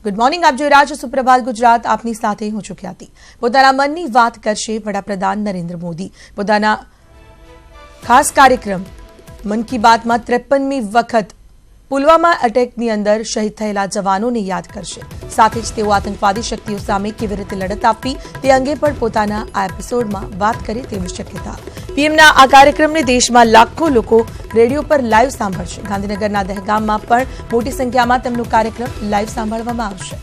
Good morning, આપ જોઈ રહ્યા છો સુપ્રભાત ગુજરાત. આપની સાથે હું છું ખ્યાતિ. પોતાના મનની વાત કરશે વડાપ્રધાન નરેન્દ્ર મોદી. પોતાના ખાસ કાર્યક્રમ મન કી બાતમાં 53મી વખત પુલવામા એટેકની અંદર શહીદ થયેલા જવાનોને યાદ કરશે. સાથે જ તેઓ આતંકવાદી શક્તિઓ સામે કેવી રીતે લડત આપવી તે અંગે પણ પોતાના આ એપિસોડમાં વાત કરે તેવી શક્યતા. પીએમના આ કાર્યક્રમને દેશમાં લાખો લોકો રેડિયો પર લાઈવ સાંભળશે. ગાંધીનગરના દહેગામમાં પણ મોટી સંખ્યામાં તેમનો કાર્યક્રમ લાઈવ સાંભળવામાં આવશે.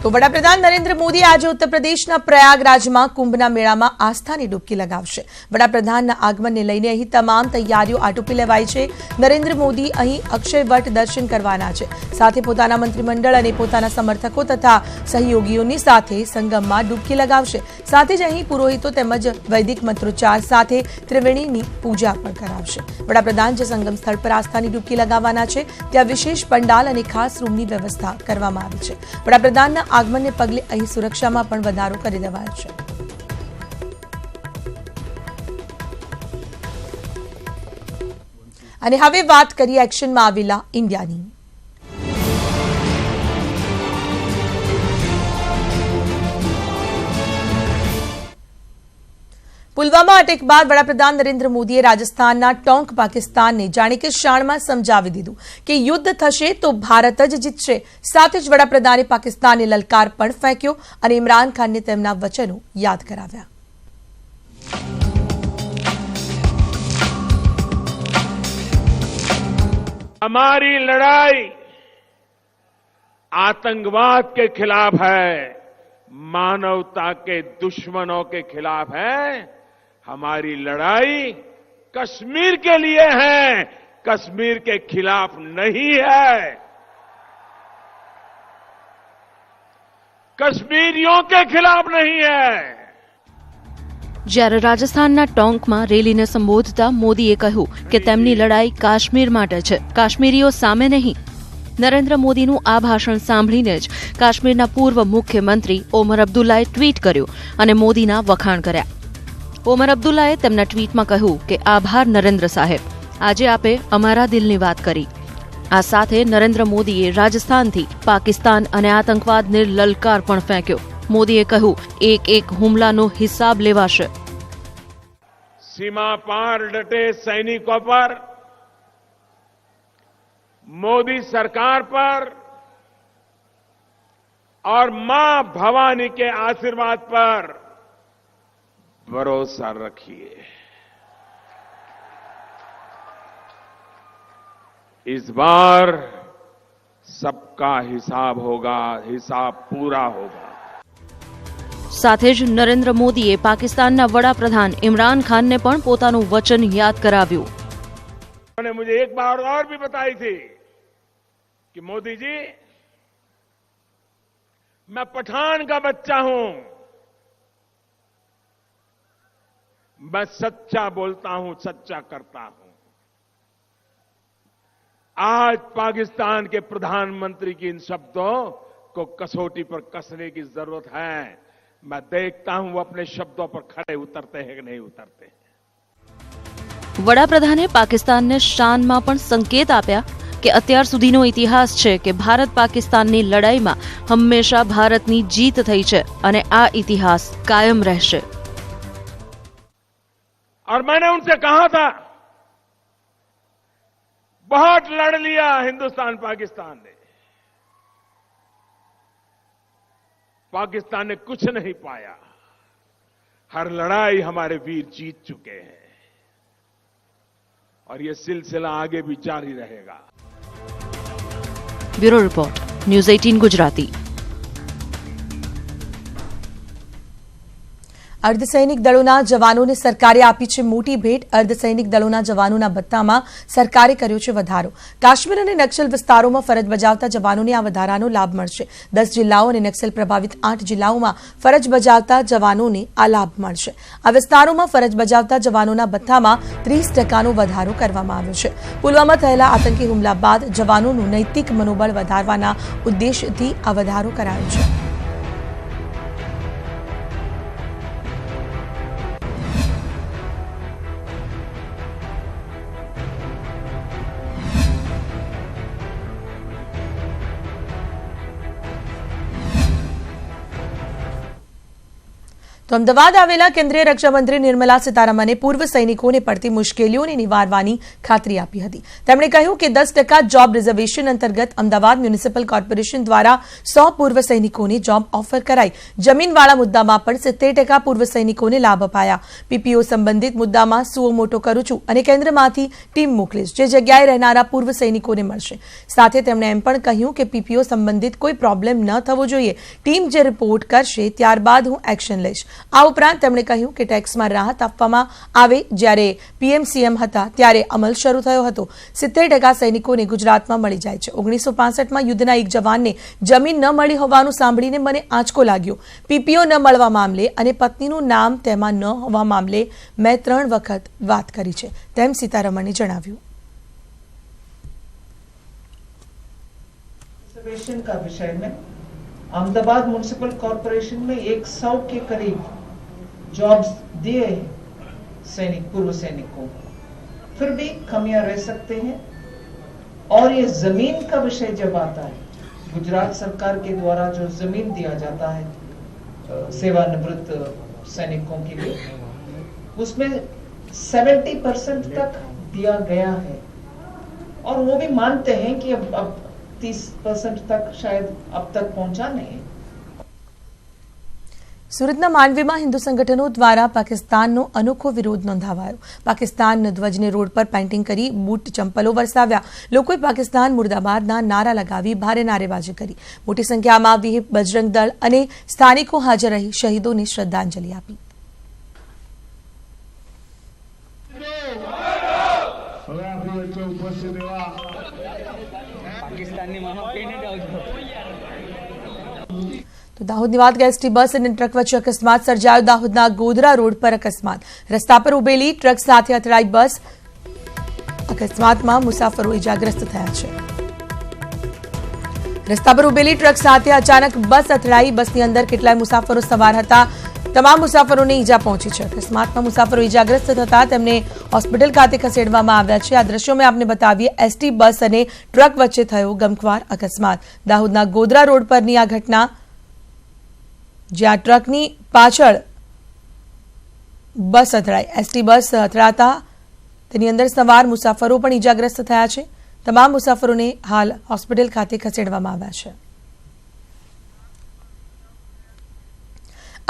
તો વડાપ્રધાન નરેન્દ્ર મોદી આજે ઉત્તર પ્રદેશના પ્રયાગરાજમાં કુંભના મેળામાં આસ્થાની ડૂબકી લગાવશે. વડાપ્રધાનના આગમનને લઈને અહીં તમામ તૈયારીઓ આટોપી લેવાઈ છે. નરેન્દ્ર મોદી અહીં અક્ષયવટ દર્શન કરવાના છે. સાથે પોતાના મંત્રીમંડળ અને પોતાના સમર્થકો તથા સહયોગીઓની સાથે સંગમમાં ડૂબકી લગાવશે. સાથે જ અહીં પુરોહિતો તેમજ વૈદિક મંત્રોચ્ચાર સાથે ત્રિવેણીની પૂજા પણ કરાવશે. વડાપ્રધાન જે સંગમ સ્થળ પર આસ્થાની ડૂબકી લગાવવાના છે ત્યાં વિશેષ પંડાલ અને ખાસ રૂમની વ્યવસ્થા કરવામાં આવી છે. વડાપ્રધાનના આગમનને પગલે અહીં સુરક્ષામાં પણ વધારો કરી દેવાયો છે. અને હવે વાત કરીએ એક્શનમાં આવેલા ઇન્ડિયાની. પુલવામા અટેક બાદ વડાપ્રધાન નરેન્દ્ર મોદીએ રાજસ્થાનના ટોંક પાકિસ્તાનને જાણે કે શાણમાં સમજાવી દીધું કે યુદ્ધ થશે તો ભારત જ જીતશે. સાથે જ વડાપ્રધાને પાકિસ્તાનને લલકાર પણ ફેંક્યો અને ઇમરાન ખાનને તેમના વચનો યાદ કરાવ્યા. हमारी लड़ाई आतंकवाद के खिलाफ है, मानवता के दुश्मनों के खिलाफ है. हमारी लड़ाई कश्मीर के लिए है, कश्मीर के खिलाफ नहीं है. कश्मीरियों के खिलाफ नहीं है. જ્યારે રાજસ્થાનના ટોંકમાં રેલીને સંબોધતા મોદીએ કહ્યું કે તેમની લડાઈ કાશ્મીર માટે છે, કાશ્મીરીઓ સામે નહીં. નરેન્દ્ર મોદીનું આ ભાષણ સાંભળીને જ કાશ્મીરના પૂર્વ મુખ્યમંત્રી ઓમર અબ્દુલ્લાએ ટ્વીટ કર્યું અને મોદીના વખાણ કર્યા. ઓમર અબ્દુલ્લાએ તેમના ટ્વીટમાં કહ્યું કે આભાર નરેન્દ્ર સાહેબ, આજે આપે અમારા દિલની વાત કરી. આ સાથે નરેન્દ્ર મોદીએ રાજસ્થાનથી પાકિસ્તાન અને આતંકવાદને લલકાર પણ ફેંક્યો. મોદીએ કહ્યું એક હુમલાનો હિસાબ લેવાશે. सीमा पार डटे सैनिकों पर, मोदी सरकार पर और मां भवानी के आशीर्वाद पर भरोसा रखिए. इस बार सबका हिसाब होगा, हिसाब पूरा होगा. સાથે જ નરેન્દ્ર મોદીએ પાકિસ્તાનના વડાપ્રધાન ઇમરાન ખાનને પણ પોતાનું વચન યાદ કરાવ્યું. उन्होंने मुझे एक बार और भी बताई थी कि मोदी जी, मैं पठान का बच्चा हूं, मैं सच्चा बोलता हूं, सच्चा करता हूं. आज पाकिस्तान के प्रधानमंत्री की इन शब्दों को कसौटी पर कसने की जरूरत है. मैं देखता हूं वो अपने शब्दों पर खड़े उतरते हैं कि नहीं उतरते. વડાપ્રધાને પાકિસ્તાનને શાનમાં પણ સંકેત આપ્યા કે અત્યાર સુધીનો ઇતિહાસ છે કે ભારત પાકિસ્તાનની લડાઈમાં હંમેશા ભારતની જીત થઈ છે અને આ ઇતિહાસ કાયમ રહેશે. और मैंने उनसे कहा था, बहुत लड़ लिया हिंदुस्तान पाकिस्तान ने, पाकिस्तान ने कुछ नहीं पाया. हर लड़ाई हमारे वीर जीत चुके हैं और ये सिलसिला आगे भी जारी रहेगा. Bureau report, news 18 Gujarati. અર્ધસૈનિક દળોના જવાનોને સરકારે આપી છે મોટી ભેટ. અર્ધસૈનિક દળોના જવાનોના ભથ્થામાં સરકારે કર્યો છે વધારો. કાશ્મીર અને નક્સલ વિસ્તારોમાં ફરજ બજાવતા જવાનોને આ વધારાનો લાભ મળશે. 10 જિલ્લાઓ અને નક્સલ પ્રભાવિત 8 જિલ્લાઓમાં ફરજ બજાવતા જવાનોને આ લાભ મળશે. આ વિસ્તારોમાં ફરજ બજાવતા જવાનોના ભથ્થામાં 30% વધારો કરવામાં આવ્યો છે. પુલવામા થયેલા આતંકી હુમલા બાદ જવાનોનું નૈતિક મનોબળ વધારવાના ઉદ્દેશથી આ વધારો કરાયો છે. તો અમદાવાદ આવેલા કેન્દ્રીય રક્ષામંત્રી નિર્મલા સીતારમણે પૂર્વ સૈનિકોને પડતી મુશ્કેલીઓને નિવારવાની ખાતરી આપી હતી. તેમણે કહ્યું કે 10% જોબ રિઝર્વેશન અંતર્ગત અમદાવાદ મ્યુનિસિપલ કોર્પોરેશન દ્વારા 100 પૂર્વ સૈનિકોને જોબ ઓફર કરાઈ. જમીનવાળા મુદ્દામાં પણ 70% પૂર્વ સૈનિકોને લાભ અપાયા. પીપીઓ સંબંધિત મુદ્દામાં સુઓ મોટો કરું છું અને કેન્દ્રમાંથી ટીમ મોકલીશ, જે જગ્યાએ રહેનારા પૂર્વ સૈનિકોને મળશે. સાથે તેમણે એમ પણ કહ્યું કે પીપીઓ સંબંધિત કોઈ પ્રોબ્લેમ ન થવો જોઈએ. ટીમ જે રિપોર્ટ કરશે ત્યારબાદ હું એક્શન લઈશ. આ ઉપરાંત તેમણે કહ્યું કે ટેક્સમાં રાહત આપવામાં આવે. જ્યારે પીએમ સીએમ હતા ત્યારે અમલ શરૂ થયો હતો. 70% સૈનિકોને ગુજરાતમાં મળી જાય છે. 1965માં યુદ્ધના એક જવાનને જમીન ન મળી હોવાનું સાંભળીને મને આંચકો લાગ્યો. પીપીઓ ન મળવા મામલે અને પત્નીનું નામ તેમાં ન હોવા મામલે મેં 3 વખત વાત કરી છે, તેમ સીતારમણે જણાવ્યું. रिजर्वेशन का विषय में अहमदाबाद म्युनिसिपल कॉर्पोरेशन में 100 के करीब जॉब्स दिए हैं सैनिक पूर्व सैनिकों को, फिर भी कमियां रह सकते हैं. और ये जमीन का विषय जब आता है, गुजरात सरकार के द्वारा जो जमीन दिया जाता है सेवानिवृत्त सैनिकों के लिए, उसमें 70% तक दिया गया है. और वो भी मानते हैं कि अब 30% तक शायद अब तक पहुंचा नहीं. સુરતના માંડવીમાં હિન્દુ સંગઠનો દ્વારા પાકિસ્તાનનો અનોખો વિરોધ નોંધાવાયો. પાકિસ્તાન ધ્વજને રોડ પર પેઇન્ટિંગ કરી બૂટ ચંપલો વરસાવ્યા. લોકોએ પાકિસ્તાન મુર્દાબાદના નારા લગાવી ભારે નારેબાજી કરી. મોટી સંખ્યામાં વિહિપ, બજરંગ દળ અને સ્થાનિકો હાજર રહી શહીદોને શ્રદ્ધાંજલિ આપી. તો દાહોદની વાત કરીએ. એસટી બસ અને ટ્રક વચ્ચે અકસ્માત સર્જાયો. દાહોદના ગોધરા રોડ પર અકસ્માત. રસ્તા પર ઉભેલી ટ્રક સાથે અથડાઈ બસ. અકસ્માતમાં મુસાફરો ઇજાગ્રસ્ત થયા છે. રસ્તા પર ઉભેલી ટ્રક સાથે અચાનક બસ અથડાઈ. બસની અંદર કેટલાય મુસાફરો સવાર હતા. તમામ મુસાફરોને ઈજા પહોંચી છે. અકસ્માતમાં મુસાફરો ઇજાગ્રસ્ત થતા તેમને હોસ્પિટલ ખાતે ખસેડવામાં આવ્યા છે. આ દ્રશ્યો મેં આપને બતાવીએ. એસટી બસ અને ટ્રક વચ્ચે થયો ગમખ્વાર અકસ્માત. દાહોદના ગોધરા રોડ પરની આ ઘટના, જ્યાં ટ્રકની પાછળ બસ અથડાઈ. એસટી બસ અથડાતા તેની અંદર સવાર મુસાફરો પણ ઇજાગ્રસ્ત થયા છે. તમામ મુસાફરોને હાલ હોસ્પિટલ ખાતે ખસેડવામાં આવ્યા છે.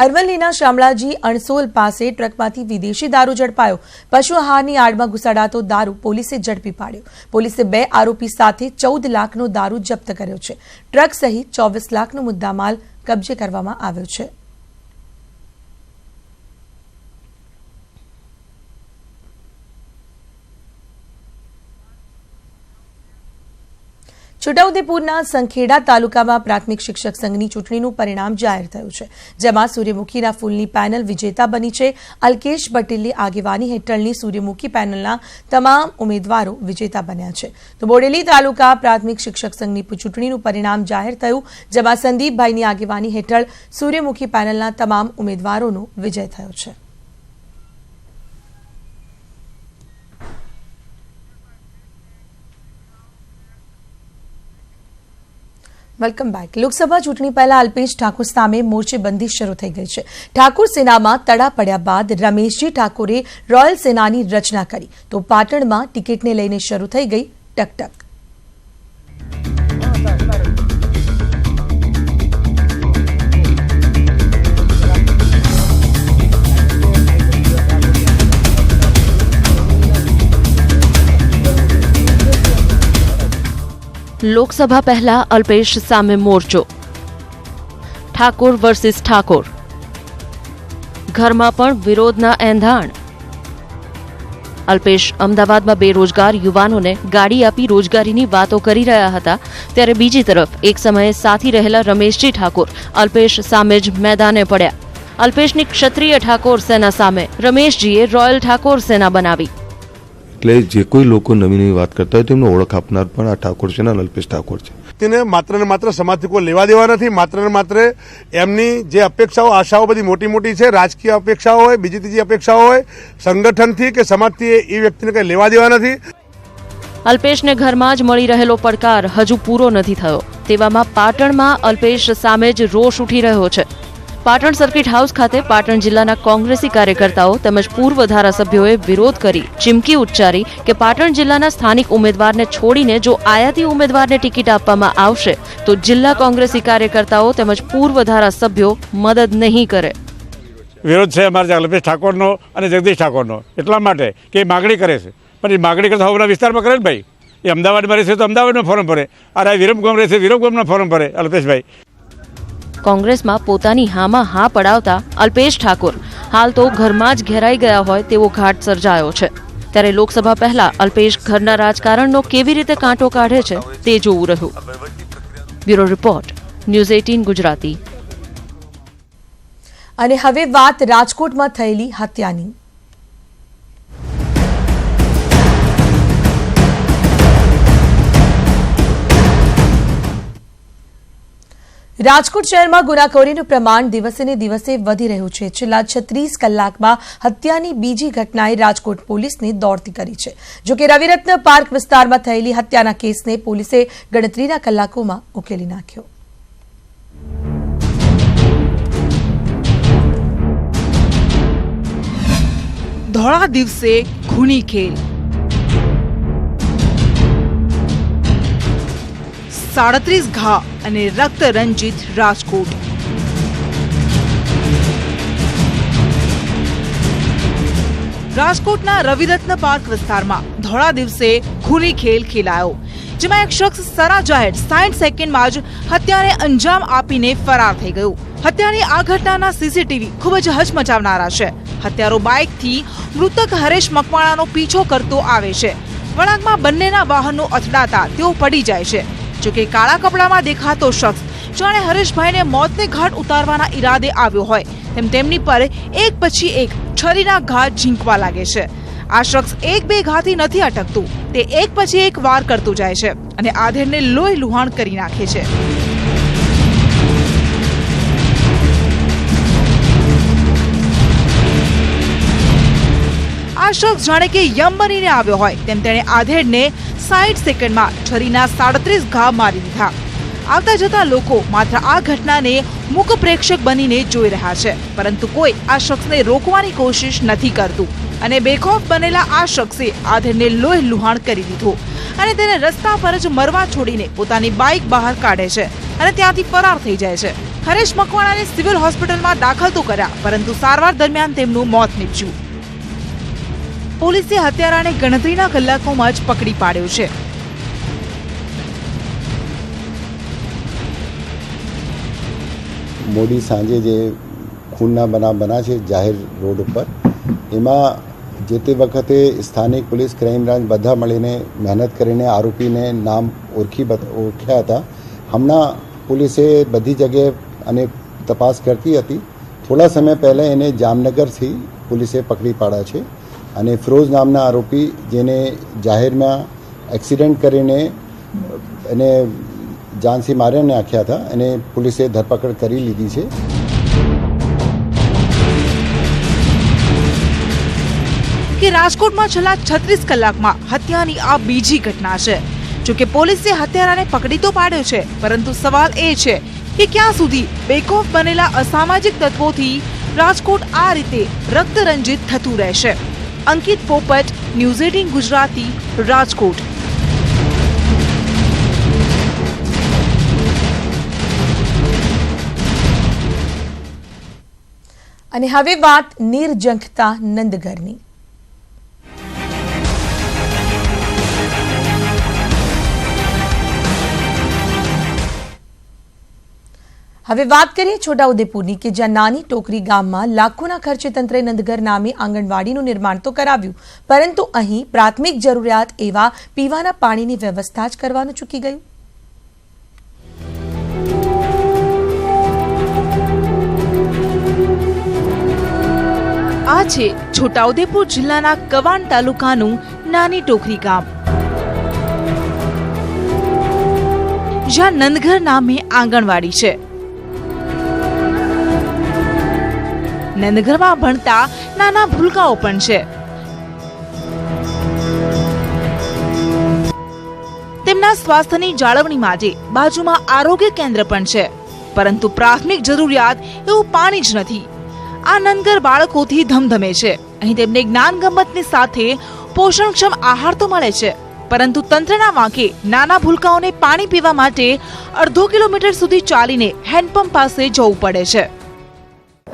અરવલ્લીના શામળાજી અણસોલ પાસે ટ્રકમાંથી વિદેશી દારૂ ઝડપાયો. પશુ આહારની આડમાં ઘુસાડાતો દારૂ પોલીસે ઝડપી પાડ્યો. પોલીસે 2 આરોપી સાથે 14 લાખનો દારૂ જપ્ત કર્યો છે. ટ્રક સહિત 24 લાખનો મુદ્દામાલ કબજે કરવામાં આવ્યો છે. છોટાઉદેપુરના સંખેડા તાલુકામાં પ્રાથમિક શિક્ષક સંઘની ચૂંટણીનું પરિણામ જાહેર થયું છે, જેમાં સૂર્યમુખીના ફૂલની પેનલ વિજેતા બની છે. અલ્કેશ પટેલની આગેવાની હેઠળની સૂર્યમુખી પેનલના તમામ ઉમેદવારો વિજેતા બન્યા છે. તો બોડેલી તાલુકા પ્રાથમિક શિક્ષક સંઘની ચૂંટણીનું પરિણામ જાહેર થયું, જેમાં સંદીપભાઈની આગેવાની હેઠળ સૂર્યમુખી પેનલના તમામ ઉમેદવારોનો વિજય થયો છે. Welcome back. લોકસભા ચૂંટણી પહેલા અલ્પેશ ઠાકોર સામે મોરચેબંધી શરૂ થઈ ગઈ છે. ઠાકોર સેનામાં તડા પડ્યા બાદ રમેશજી ઠાકોરે રોયલ સેનાની રચના કરી, તો પાટણમાં ટિકિટને લઈને શરૂ થઈ ગઈ ટકટક. લોકસભા પહેલા અલ્પેશ સામે મોરચો. ઠાકોર વર્સિસ ઠાકોર. ઘરમાં પણ વિરોધના એંધાણ. અલ્પેશ અમદાવાદમાં બેરોજગાર યુવાનોને ગાડી આપી રોજગારીની વાતો કરી રહ્યા હતા, ત્યારે બીજી તરફ એક સમયે સાથી રહેલા રમેશજી ઠાકોર અલ્પેશ સામે જ મેદાને પડ્યા. અલ્પેશની ક્ષત્રિય ઠાકોર સેના સામે રમેશજીએ રોયલ ઠાકોર સેના બનાવી. એટલે જે કોઈ લોકો નવી નવી વાત કરતા હોય તેમને ઓળખ આપનાર પણ આ ઠાકોર છે ને અલ્પેશ ઠાકોર છે. તેને માત્ર ને માત્ર સમાજથી કોઈ લેવા દેવા નથી. માત્ર ને માત્ર એમની જે અપેક્ષાઓ, આશાઓ બધી મોટી મોટી છે. રાજકીય અપેક્ષાઓ હોય, બીજી ત્રીજી અપેક્ષાઓ હોય, સંગઠનથી કે સમાજથી એ વ્યક્તિને કંઈ લેવા દેવા નથી. અલ્પેશને ઘરમાં જ મળી રહેલો પડકાર હજુ પૂરો નથી થયો. તેવામાં પાટણમાં અલ્પેશ સામે જ રોષ ઉઠી રહ્યો છે. પાટણ સર્કિટ હાઉસ ખાતે પાટણ જિલ્લાના કોંગ્રેસી કાર્યકર્તાઓ તેમજ પૂર્વ ધારાસભ્યોએ વિરોધ કરી ચીમકી ઉચ્ચારી કે પાટણ જિલ્લાના સ્થાનિક ઉમેદવારને છોડીને જો આયાતી ઉમેદવારને ટિકિટ આપવામાં આવશે તો જિલ્લા કોંગ્રેસી કાર્યકર્તાઓ તેમજ પૂર્વ ધારાસભ્યો મદદ નહીં કરે. વિરોધ છે અમારા અલ્પેશ ઠાકોરનો અને જગદીશ ઠાકોરનો એટલા માટે કે એ માગણી કરે છે, પણ એ માગણી કરતા હોવાના વિસ્તારમાં કરે ને ભાઈ. એ અમદાવાદમાં રહેશે તો અમદાવાદનો ફોરમ ભરે, અને આ વિરમગામ રહેશે વિરમગામનો ફોરમ ભરે અલ્પેશભાઈ. કોંગ્રેસમાં પોતાની હામાં હા પડાવતા અલ્પેશ ઠાકોર હાલ તો ઘરમાં જ ઘેરાઈ ગયા હોય તેવો ઘાટ સર્જાયો છે. ત્યારે લોકસભા પહેલા અલ્પેશ ઘરના રાજકારણનો કેવી રીતે કાંટો કાઢે છે તે જોવું રહ્યું. Bureau report, news 18 Gujarati. અને હવે વાત રાજકોટમાં થયેલી હત્યાની. રાજકોટ શહેરમાં ગુનાખોરીનું પ્રમાણ દિવસે ને દિવસે વધી રહ્યું છે. છેલ્લા 36 કલાકમાં હત્યાની બીજી ઘટનાએ રાજકોટ પોલીસને દોડતી કરી છે. જોકે રવિરત્ન પાર્ક વિસ્તારમાં થયેલી હત્યાના કેસને પોલીસે ગણતરીના કલાકોમાં ઉકેલી નાખ્યો. ધોળા દિવસે ખૂની ખેલ, 37 ઘા અને રક્ત રંજિત રાજકોટ. રાજકોટના રવિરત્ન પાર્ક વિસ્તારમાં ધોળા દિવસે ખૂની ખેલ ખેલાયો, જેમાં એક શખ્સ સરા જાહેર 60 સેકન્ડમાં જ હત્યાને અંજામ આપીને ફરાર થઈ ગયો. હત્યાની આ ઘટનાના સીસીટીવી ખૂબ જ હચમચાવનારા છે. હત્યારો બાઇકથી મૃતક હરેશ મકવાણાનો પીછો કરતો આવે છે. વળાંકમાં બંનેના વાહનો અથડાતા તેઓ પડી જાય છે. જોકે કાળા કપડામાં દેખાતો શખ્સ જાણે હરેશભાઈને મોતને ઘાટ ઉતારવાના ઈરાદે આવ્યો હોય તેમ તેમની પર એક પછી એક છરીના ઘા ઝીંકવા લાગે છે. આ શખ્સ એક બે ઘાથી નથી અટકતું, તે એક પછી એક વાર કરતું જાય છે અને આધેડને લોહી લુહાણ કરી નાખે છે. આ શખ્સ જાણે કે યમ બનીને આવ્યો હોય તેમ તેણે આધેડને 60 સેકન્ડમાં છરીના 37 ઘા મારી દીધા. આવતા જતા લોકો માત્ર આ ઘટનાને મૂક પ્રેક્ષક બનીને જોઈ રહ્યા છે, પરંતુ કોઈ આ શખ્સને રોકવાની કોશિશ નથી કરતું અને બેખોફ બનેલા આ શખ્સે આધેડને લોહી લુહાણ કરી દીધો અને તેને રસ્તા પર જ મરવા છોડીને પોતાની બાઇક બહાર કાઢે છે અને ત્યાંથી ફરાર થઈ જાય છે. હરેશ મકવાણાને સિવિલ હોસ્પિટલમાં દાખલ તો કર્યા, પરંતુ સારવાર દરમિયાન તેમનું મોત નીપજ્યું. પોલીસે હત્યારાને ગણતરીના કલાકોમાં જ પકડી પાડ્યો છે. મોડી સાંજે જે ખૂનના બનાવ બના છે જાહેર રોડ ઉપર, એમાં જે તે વખતે સ્થાનિક પોલીસ ક્રાઇમ બ્રાન્ચ બધા મળીને મહેનત કરીને આરોપીને નામ ઓળખ્યા હતા. હમણાં પોલીસે બધી જગ્યાએ અને તપાસ કરતી હતી. થોડા સમય પહેલાં એને જામનગરથી પોલીસે પકડી પાડ્યા છે અને ફિરોઝ નામના આરોપી જેને જાહેરમાં એક્સિડન્ટ કરીને એને જાનથી મારીને નાખ્યા હતા અને પોલીસે ધરપકડ કરી લીધી છે. કે રાજકોટમાં છેલ્લા 36 કલાકમાં હત્યાની આ બીજી ઘટના છે. જોકે પોલીસે હત્યારાને પકડી તો પાડ્યો છે, પરંતુ સવાલ એ છે કે ક્યાં સુધી બેખોફ બનેલા અસામાજિક તત્વોથી રાજકોટ આ રીતે રક્તરંજિત થતું રહેશે. અંકિત પોપટ, ન્યૂઝ 18 ગુજરાતી, રાજકોટ. અને હવે વાત નિર્જંખતા નંદગરની. હવે વાત કરીએ છોટાઉદેપુરની કે જ્યાં નાની ટોકરી ગામમાં લાખોના ખર્ચે તંત્રે નંદઘર નામે આંગણવાડીનું નિર્માણ તો કરાવ્યું, પરંતુ અહીં પ્રાથમિક જરૂરિયાત એવા પીવાના પાણીની વ્યવસ્થા જ કરવાનું ચૂકી ગયું. આ છે છોટાઉદેપુર જિલ્લાના કવાંટ તાલુકાનું નાની ટોકરી ગામ, જ્યાં નંદઘર નામે આંગણવાડી છે. નંદઘરમાં ભણતા નાના ભૂલકાઓ પણ છે. તેમના સ્વાસ્થ્યની જાળવણી માટે બાજુમાં આરોગ્ય કેન્દ્ર પણ છે. પરંતુ પ્રાથમિક જરૂરિયાત એવું પાણી જ નથી. આ નનઘર બાળકોથી ધમધમે છે. અહીં તેમને જ્ઞાન ગમ્મતની સાથે પોષણક્ષમ આહાર તો મળે છે, પરંતુ તંત્રના વાંકે નાના ભૂલકાઓને પાણી પીવા માટે અડધો કિલોમીટર સુધી ચાલીને હેન્ડપંપ પાસે જવું પડે છે.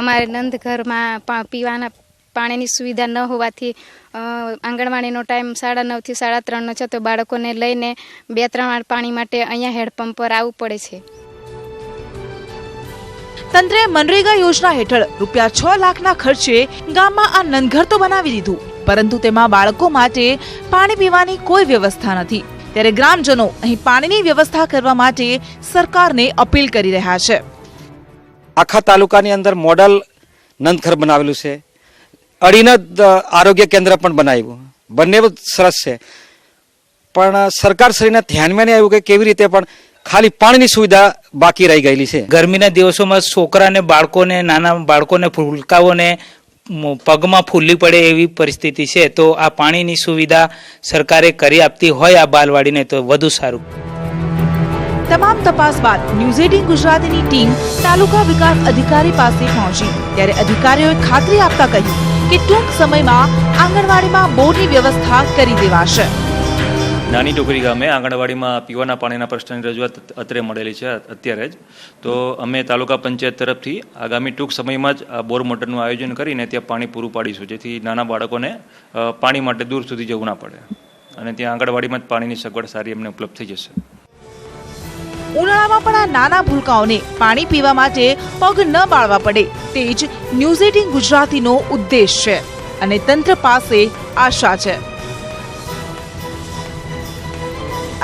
અમારે નંદઘરમાં પીવાના પાણીની સુવિધા ન હોવાથી આંગણવાડીનો ટાઈમ 9:30 થી 3:30 છે, તો બાળકોને લઈને 2-3 વાર પાણી માટે અહીંયા હેન્ડપંપ પર આવવું પડે છે. તંત્રે મનરેગા યોજના હેઠળ ₹6 લાખના ખર્ચે ગામમાં આ નનઘર તો બનાવી દીધું, પરંતુ તેમાં બાળકો માટે પાણી પીવાની કોઈ વ્યવસ્થા નથી. ત્યારે ગ્રામજનો અહીં પાણીની વ્યવસ્થા કરવા માટે સરકારને અપીલ કરી રહ્યા છે. આખા તાલુકાની અંદર મોડલ નંદઘર બનાવેલું છે, અડીને આરોગ્ય કેન્દ્ર પણ બનાવ્યું, બંને સરસ છે, પણ સરકારશ્રીને ધ્યાનમાં નહીં આવ્યું કે કેવી રીતે પણ ખાલી પાણીની સુવિધા બાકી રહી ગયેલી છે. ગરમીના દિવસોમાં છોકરાને બાળકોને નાના બાળકોને ભૂલકાઓને પગમાં ફૂલી પડે એવી પરિસ્થિતિ છે, તો આ પાણીની સુવિધા સરકારે કરી આપતી હોય આ બાલવાડીને તો વધુ સારું. તમામ તપાસ બાદ ન્યૂઝ 18 ગુજરાતીની ટીમ તાલુકા વિકાસ અધિકારી પાસે પહોંચી, ત્યારે અધિકારીઓએ ખાતરી આપતા કહ્યું કે ટૂંક સમયમાં આંગણવાડીમાં બોરની વ્યવસ્થા કરી દેવાશે. નાની ટોકરી ગામે આંગણવાડીમાં પીવાના પાણીના પ્રશ્નની રજૂઆત અત્રે મળેલી છે અત્યારે જ, તો અમે તાલુકા પંચાયત તરફથી આગામી ટૂંક સમયમાં જ આ બોર મોટરનું આયોજન કરીને ત્યાં પાણી પૂરું પાડીશું, જેથી નાના બાળકોને પાણી માટે દૂર સુધી જવું ના પડે અને ત્યાં આંગણવાડીમાં જ પાણીની સગવડ સારી અમને ઉપલબ્ધ થઈ જશે. ઉનાળામાં પણ આ નાના ભૂલકાઓને પાણી પીવા માટે પગ ન બાળવા પડે તે જ ન્યૂઝ 18 ગુજરાતીનો ઉદ્દેશ છે અને તંત્ર પાસે આશા છે.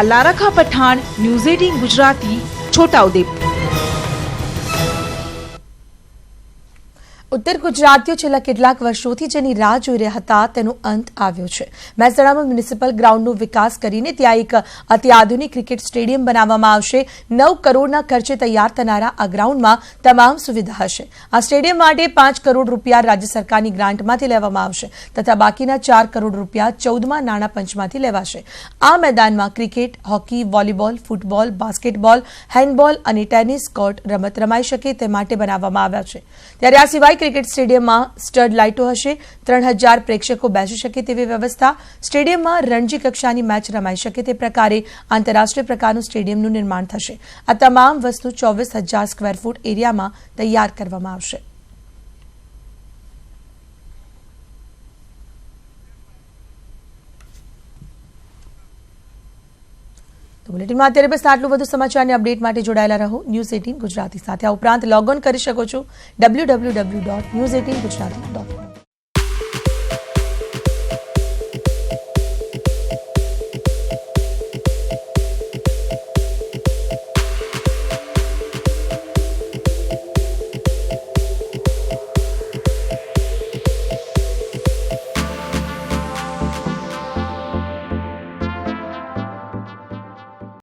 અલ્લારખા પઠાણ, ન્યૂઝ 18 ગુજરાતી, છોટાઉદેપુર. ઉત્તર ગુજરાતીઓ છેલ્લા કેટલાક વર્ષોથી જેની રાહ જોઈ રહ્યા હતા તેનો અંત આવ્યો છે. મહેસાણામાં મ્યુનિસિપલ ગ્રાઉન્ડનો વિકાસ કરીને ત્યાં એક અત્યાધુનિક ક્રિકેટ સ્ટેડિયમ બનાવવામાં આવશે. 9 કરોડના ખર્ચે તૈયાર થનારા આ ગ્રાઉન્ડમાં તમામ સુવિધા હશે. આ સ્ટેડિયમ માટે 5 કરોડ રૂપિયા રાજ્ય સરકારની ગ્રાન્ટમાંથી લેવામાં આવશે તથા બાકીના 4 કરોડ રૂપિયા 14મા નાણાં પંચમાંથી લેવાશે. આ મેદાનમાં cricket, hockey, volleyball, football, basketball, handball અને ટેનિસ કોર્ટ રમત રમાઈ શકે તે માટે બનાવવામાં આવ્યા છે. ત્યારે આ સિવાય ક્રિકેટ સ્ટેડિયમમાં સ્ટડ લાઇટો હશે. 3000 પ્રેક્ષકો બેસી શકે તેવી વ્યવસ્થા. સ્ટેડિયમમાં રણજી કક્ષાની મેચ રમાઈ શકે તે પ્રકારે આંતરરાષ્ટ્રીય પ્રકારનું સ્ટેડિયમનું નિર્માણ થશે. આ તમામ વસ્તુ 24,000 સ્ક્વેર ફૂટ એરિયામાં તૈયાર કરવામાં આવશે. બુલેટિનમાં અત્યારે બસ આટલું. વધુ સમાચારની અપડેટ માટે જોડાયેલા રહો ન્યૂઝ 18 ગુજરાતી સાથે. આ ઉપરાંત લોગ ઓન કરી શકો છો www.news18gujarati.com.